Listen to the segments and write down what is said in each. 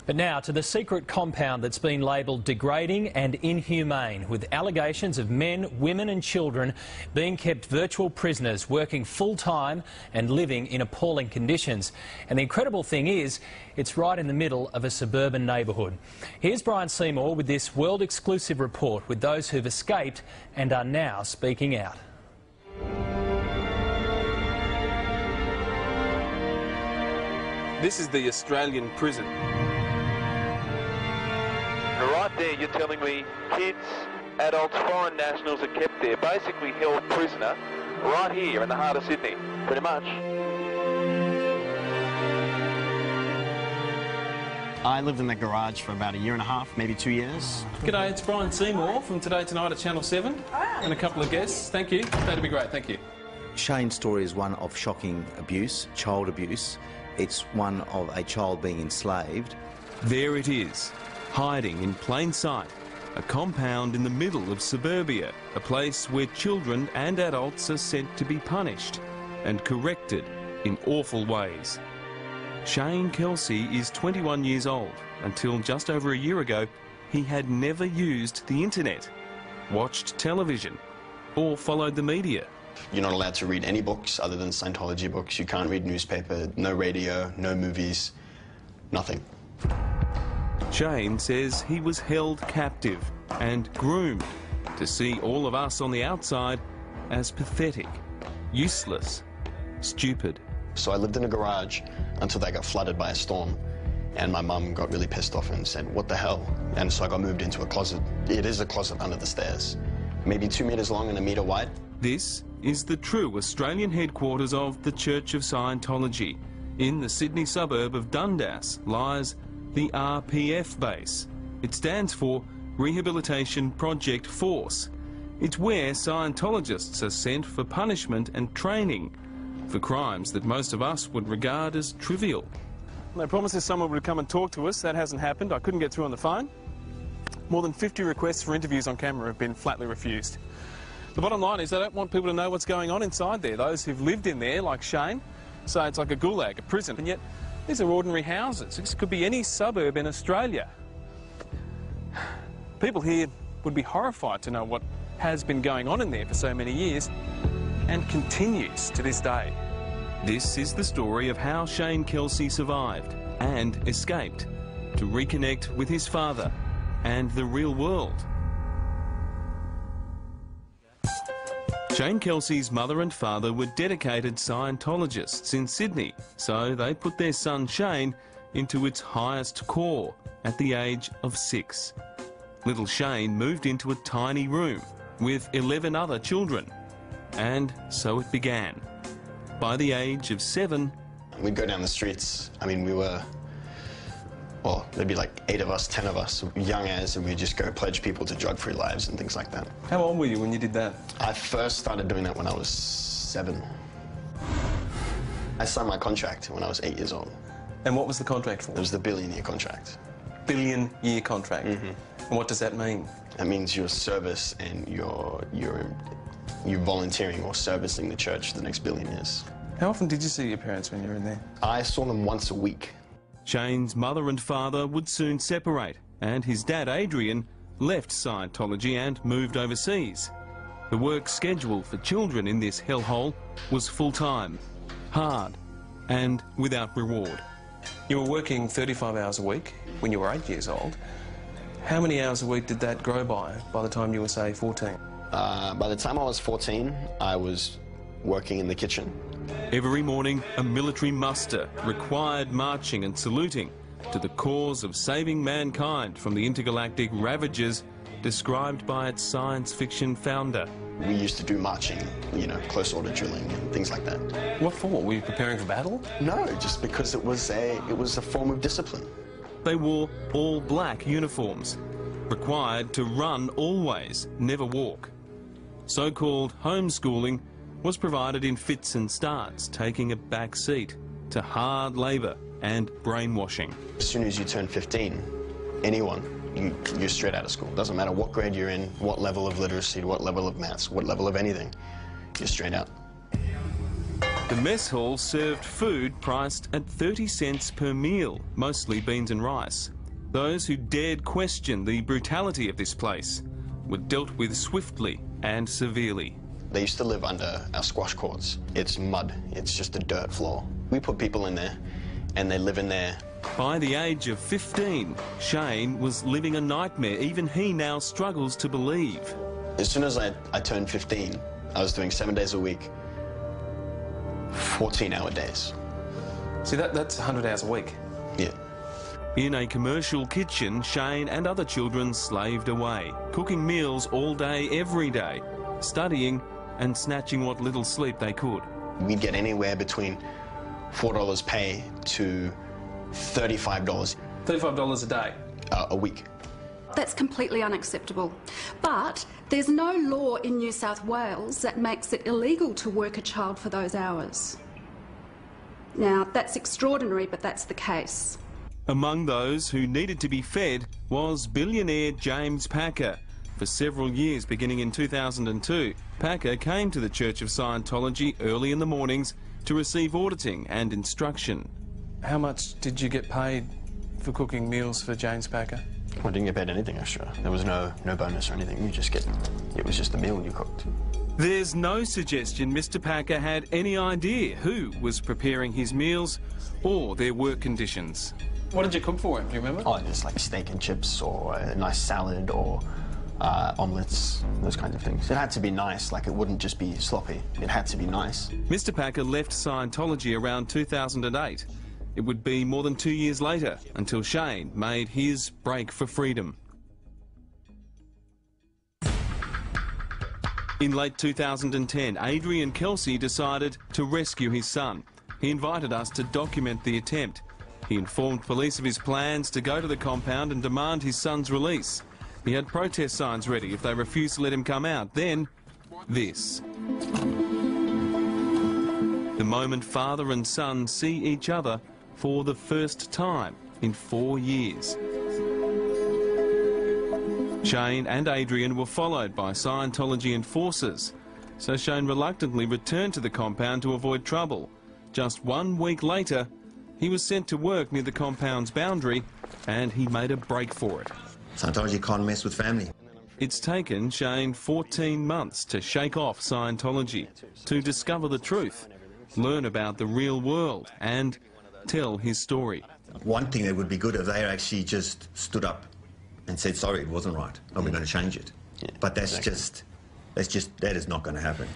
But now to the secret compound that's been labelled degrading and inhumane, with allegations of men, women and children being kept virtual prisoners, working full-time and living in appalling conditions. And the incredible thing is, it's right in the middle of a suburban neighbourhood. Here's Brian Seymour with this world-exclusive report with those who've escaped and are now speaking out. This is the Australian prison. Right there, you're telling me kids, adults, foreign nationals are kept there, basically held prisoner, right here in the heart of Sydney, pretty much. I lived in the garage for about a year and a half, maybe 2 years. G'day, it's Brian Seymour from Today Tonight at Channel 7 and a couple of guests. Thank you. That'd be great, thank you. Shane's story is one of shocking abuse, child abuse. It's one of a child being enslaved. There it is, hiding in plain sight, a compound in the middle of suburbia, a place where children and adults are sent to be punished and corrected in awful ways. Shane Kelsey is 21 years old. Until just over a year ago, he had never used the internet, watched television, or followed the media. You're not allowed to read any books other than Scientology books. You can't read newspaper, no radio, no movies, nothing. Shane says he was held captive and groomed to see all of us on the outside as pathetic, useless, stupid. So I lived in a garage until they got flooded by a storm, and my mum got really pissed off and said, what the hell? And so I got moved into a closet. It is a closet under the stairs, maybe 2 meters long and a meter wide. This is the true Australian headquarters of the Church of Scientology. In the Sydney suburb of Dundas lies the RPF base. It stands for Rehabilitation Project Force. It's where Scientologists are sent for punishment and training for crimes that most of us would regard as trivial. They promised us someone would come and talk to us. That hasn't happened. I couldn't get through on the phone. More than 50 requests for interviews on camera have been flatly refused. The bottom line is they don't want people to know what's going on inside there. Those who've lived in there, like Shane, say it's like a gulag, a prison, and yet these are ordinary houses. This could be any suburb in Australia. People here would be horrified to know what has been going on in there for so many years and continues to this day. This is the story of how Shane Kelsey survived and escaped to reconnect with his father and the real world. Shane Kelsey's mother and father were dedicated Scientologists in Sydney, so they put their son Shane into its highest core at the age of 6. Little Shane moved into a tiny room with 11 other children, and so it began. By the age of 7... We'd go down the streets. I mean, we were... well, there'd be like 8 of us, 10 of us, young as, and we'd just go pledge people to drug-free lives and things like that. How old were you when you did that? I first started doing that when I was 7. I signed my contract when I was 8 years old. And what was the contract for? It was the billion-year contract. Billion-year contract? Mm-hmm. And what does that mean? That means your service and you're volunteering or servicing the church for the next billion years. How often did you see your parents when you were in there? I saw them once a week. Shane's mother and father would soon separate, and his dad, Adrian, left Scientology and moved overseas. The work schedule for children in this hellhole was full-time, hard, and without reward. You were working 35 hours a week when you were 8 years old. How many hours a week did that grow by the time you were, say, 14? By the time I was 14, I was working in the kitchen. Every morning, a military muster required marching and saluting to the cause of saving mankind from the intergalactic ravages described by its science fiction founder. We used to do marching, you know, close order drilling and things like that. What for? Were you preparing for battle? No, just because it was a form of discipline. They wore all black uniforms, required to run always, never walk. So-called homeschooling was provided in fits and starts, taking a back seat to hard labour and brainwashing. As soon as you turn 15, anyone, you're straight out of school. Doesn't matter what grade you're in, what level of literacy, what level of maths, what level of anything, you're straight out. The mess hall served food priced at 30 cents per meal, mostly beans and rice. Those who dared question the brutality of this place were dealt with swiftly and severely. They used to live under our squash courts. It's mud, it's just a dirt floor. We put people in there and they live in there. By the age of 15, Shane was living a nightmare even he now struggles to believe. As soon as I turned 15, I was doing 7 days a week, 14-hour days. See, that's 100 hours a week. Yeah. In a commercial kitchen, Shane and other children slaved away, cooking meals all day, every day, studying and snatching what little sleep they could. We'd get anywhere between $4 pay to $35. $35 a day? A week. That's completely unacceptable. But there's no law in New South Wales that makes it illegal to work a child for those hours. Now, that's extraordinary, but that's the case. Among those who needed to be fed was billionaire James Packer. For several years, beginning in 2002, Packer came to the Church of Scientology early in the mornings to receive auditing and instruction. How much did you get paid for cooking meals for James Packer? I didn't get paid anything extra. There was no bonus or anything. It was just the meal you cooked. There's no suggestion Mr. Packer had any idea who was preparing his meals or their work conditions. What did you cook for him, do you remember? Oh, just like steak and chips or a nice salad or omelettes, those kinds of things. It had to be nice, like it wouldn't just be sloppy. It had to be nice. Mr. Packer left Scientology around 2008. It would be more than 2 years later until Shane made his break for freedom. In late 2010, Adrian Kelsey decided to rescue his son. He invited us to document the attempt. He informed police of his plans to go to the compound and demand his son's release. He had protest signs ready if they refused to let him come out. Then, this. The moment father and son see each other for the first time in 4 years. Shane and Adrian were followed by Scientology enforcers, so Shane reluctantly returned to the compound to avoid trouble. Just 1 week later, he was sent to work near the compound's boundary, and he made a break for it. Scientology can't mess with family. It's taken Shane 14 months to shake off Scientology, to discover the truth, learn about the real world, and tell his story. One thing that would be good if they actually just stood up and said, sorry, it wasn't right, and we're going to change it. Yeah, but that is not going to happen.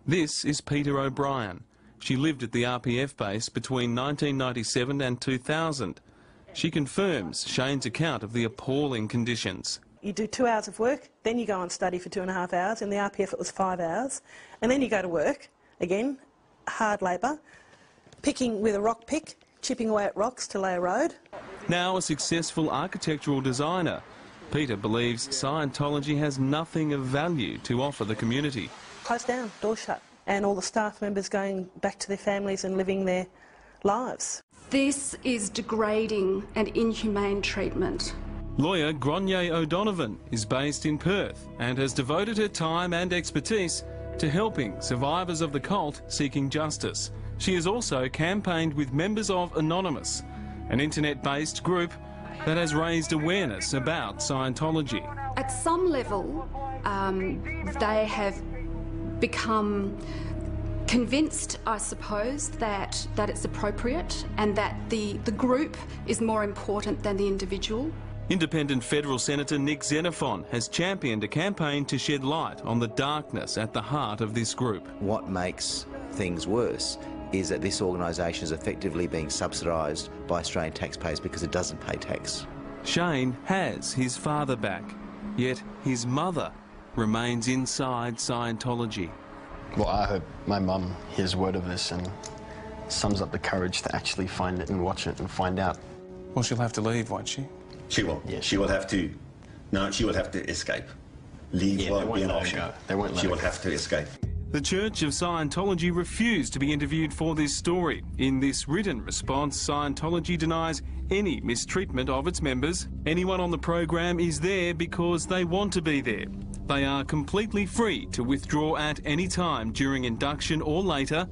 This is Peter O'Brien. She lived at the RPF base between 1997 and 2000. She confirms Shane's account of the appalling conditions. You do 2 hours of work, then you go and study for 2.5 hours. In the RPF it was 5 hours. And then you go to work, again, hard labour, picking with a rock pick, chipping away at rocks to lay a road. Now a successful architectural designer, Peter believes Scientology has nothing of value to offer the community. Closed down, door shut, and all the staff members going back to their families and living their lives. This is degrading and inhumane treatment. Lawyer Gronye O'Donovan is based in Perth and has devoted her time and expertise to helping survivors of the cult seeking justice. She has also campaigned with members of Anonymous, an internet-based group that has raised awareness about Scientology. At some level, they have become convinced, I suppose, that it's appropriate and that the group is more important than the individual. Independent federal Senator Nick Xenophon has championed a campaign to shed light on the darkness at the heart of this group. What makes things worse is that this organisation is effectively being subsidised by Australian taxpayers because it doesn't pay tax. Shane has his father back, yet his mother remains inside Scientology. Well, I hope my mum hears word of this and sums up the courage to actually find it and watch it and find out. Well, she'll have to leave, won't she? She will. Yeah, she will have to. No, she will have to escape. Leave won't be an option. They won't let her go. She will have to escape. The Church of Scientology refused to be interviewed for this story. In this written response, Scientology denies any mistreatment of its members. Anyone on the program is there because they want to be there. They are completely free to withdraw at any time during induction or later.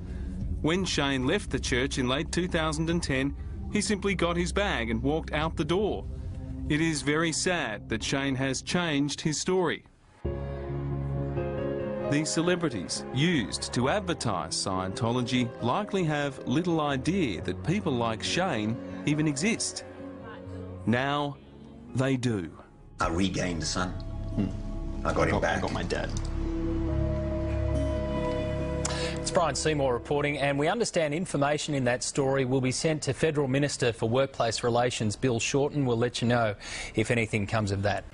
When Shane left the church in late 2010, he simply got his bag and walked out the door. It is very sad that Shane has changed his story. These celebrities used to advertise Scientology likely have little idea that people like Shane even exist. Now they do. I regained the son. I got him back. I got my dad. It's Brian Seymour reporting, and we understand information in that story will be sent to Federal Minister for Workplace Relations, Bill Shorten. We'll let you know if anything comes of that.